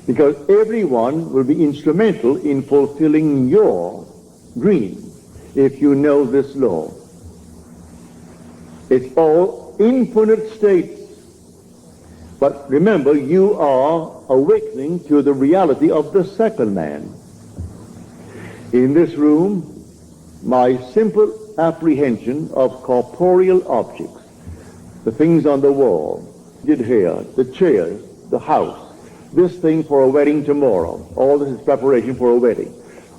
because everyone will be instrumental in fulfilling your dream if you know this law. It's all infinite states. But remember, you are awakening to the reality of the second man. In this room, my simple apprehension of corporeal objects, the things on the wall, did here, the chairs, the house, this thing for a wedding tomorrow, all this is preparation for a wedding.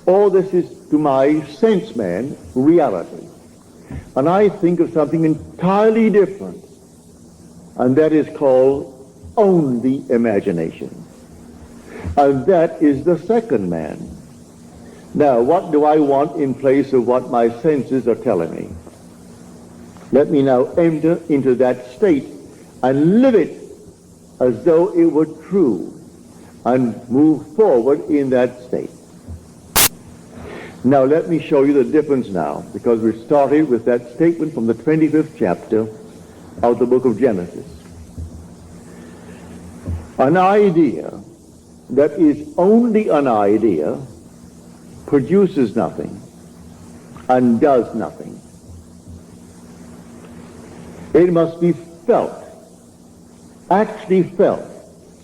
All this is, to my sense man, reality. And I think of something entirely different, and that is called only imagination. And that is the second man. Now, what do I want in place of what my senses are telling me? Let me now enter into that state and live it as though it were true and move forward in that state. Now let me show you the difference now, because we started with that statement from the 25th chapter of the book of Genesis. An idea that is only an idea produces nothing and does nothing. It must be felt, actually felt,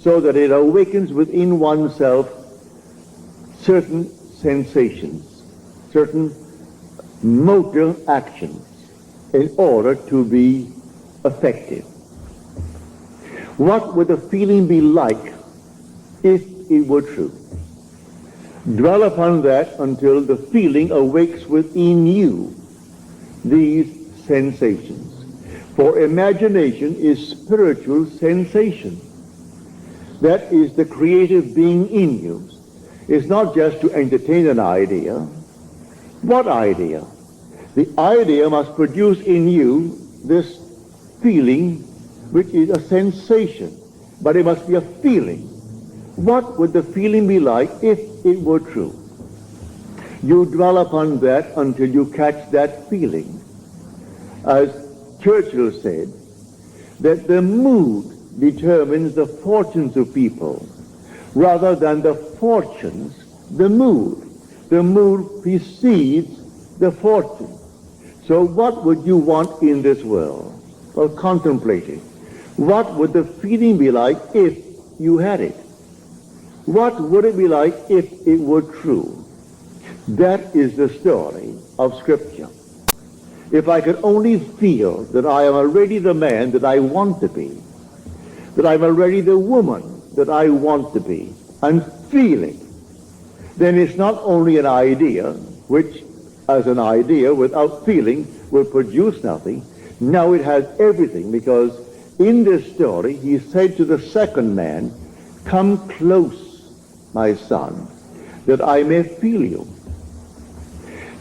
so that it awakens within oneself certain sensations, certain motor actions in order to be effective. What would the feeling be like if it were true? Dwell upon that until the feeling awakes within you these sensations. For imagination is spiritual sensation. That is the creative being in you. It's not just to entertain an idea. What idea? The idea must produce in you this feeling, which is a sensation, but it must be a feeling. What would the feeling be like if it were true? You dwell upon that until you catch that feeling. As Churchill said, that the mood determines the fortunes of people rather than the fortunes, the mood. The mood precedes the fortune. So what would you want in this world? Well, contemplate it. What would the feeling be like if you had it? What would it be like if it were true? That is the story of Scripture. If I could only feel that I am already the man that I want to be, that I'm already the woman that I want to be, and feel it, then it's not only an idea, which as an idea without feeling will produce nothing. Now it has everything, because in this story he said to the second man, "Come close, my son, that I may feel you."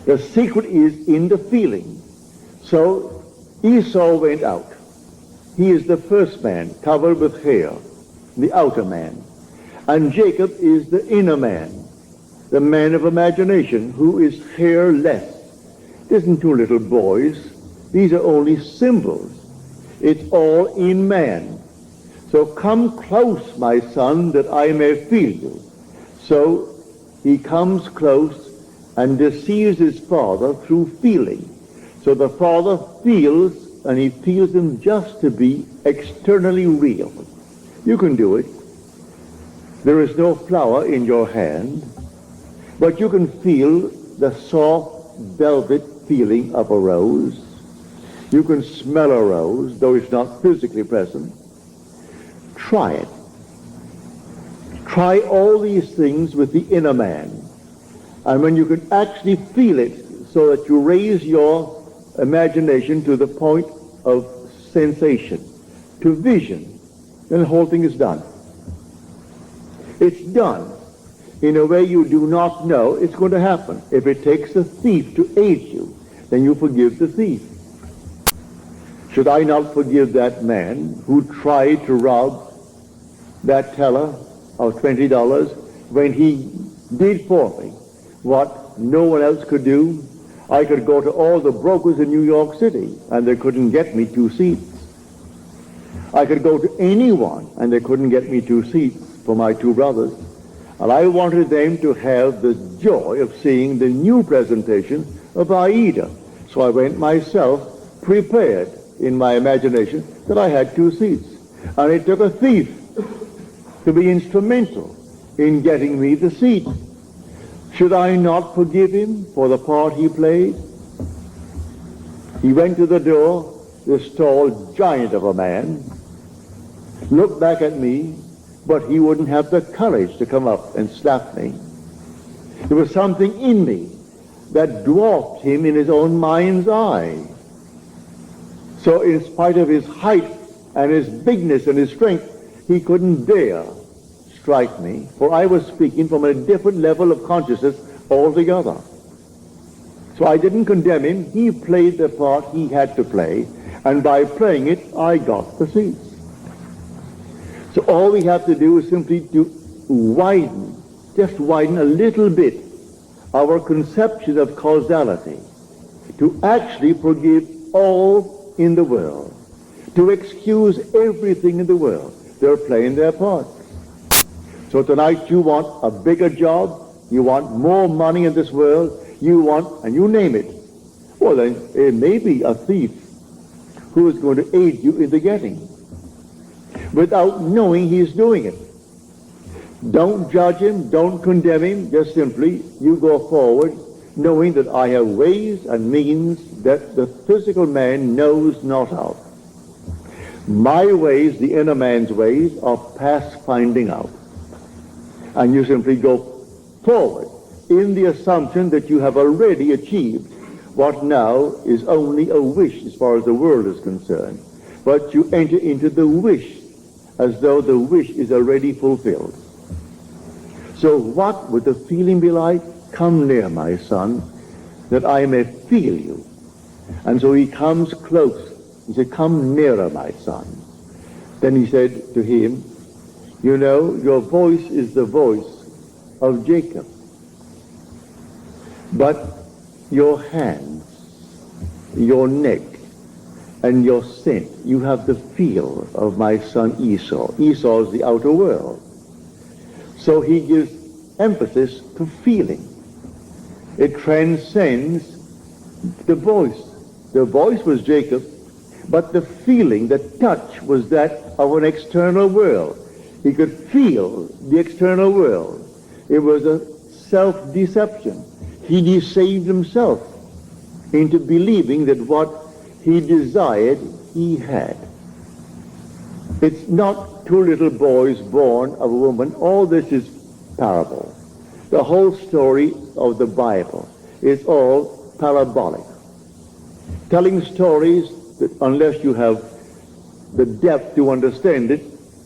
The secret is in the feeling. So Esau went out. He is the first man, covered with hair, the outer man. And Jacob is the inner man, the man of imagination, who is hairless. It isn't two little boys. These are only symbols. It's all in man. So come close, my son, that I may feel you. So he comes close and deceives his father through feeling. So the father feels, and he feels him just to be externally real. You can do it. There is no flower in your hand, but you can feel the soft velvet feeling of a rose. You can smell a rose, though it's not physically present. Try it. Try all these things with the inner man. And when you can actually feel it, so that you raise your imagination to the point of sensation, to vision, then the whole thing is done. It's done in a way you do not know it's going to happen. If it takes a thief to aid you, then you forgive the thief. Should I not forgive that man who tried to rob that teller of $20 when he did for me what no one else could do? I could go to all the brokers in New York City, and they couldn't get me 2 seats. I could go to anyone, and they couldn't get me 2 seats for my 2 brothers. And I wanted them to have the joy of seeing the new presentation of Aida. So I went myself, prepared in my imagination that I had 2 seats. And it took a thief to be instrumental in getting me the seat. Should I not forgive him for the part he played? He went to the door, this tall giant of a man, looked back at me, but he wouldn't have the courage to come up and slap me. There was something in me that dwarfed him in his own mind's eye. So in spite of his height and his bigness and his strength, he couldn't dare strike me, for I was speaking from a different level of consciousness altogether. So I didn't condemn him. He played the part he had to play, and by playing it, I got the seats. So all we have to do is simply to widen, just widen a little bit, our conception of causality, to actually forgive all in the world, to excuse everything in the world. They're playing their part. So tonight you want a bigger job, you want more money in this world, you want, and you name it. Well, then it may be a thief who is going to aid you in the getting, without knowing he's doing it. Don't judge him, don't condemn him, just simply you go forward knowing that I have ways and means that the physical man knows not of. My ways, the inner man's ways, are past finding out. And you simply go forward in the assumption that you have already achieved what now is only a wish as far as the world is concerned. But you enter into the wish as though the wish is already fulfilled. So what would the feeling be like? Come near, my son, that I may feel you. And so he comes close. He said, come nearer, my son. Then he said to him, you know, your voice is the voice of Jacob. But your hands, your neck, and your scent, you have the feel of my son Esau. Esau is the outer world. So he gives emphasis to feeling. It transcends the voice. The voice was Jacob, but the feeling, the touch, was that of an external world. He could feel the external world. It was a self-deception. He deceived himself into believing that what he desired, he had. It's not 2 little boys born of a woman. All this is parable. The whole story of the Bible is all parabolic. Telling stories that unless you have the depth to understand it,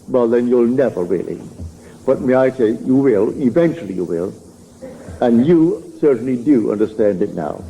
well, then you'll never really. But may I say, you will, eventually you will, and you certainly do understand it now.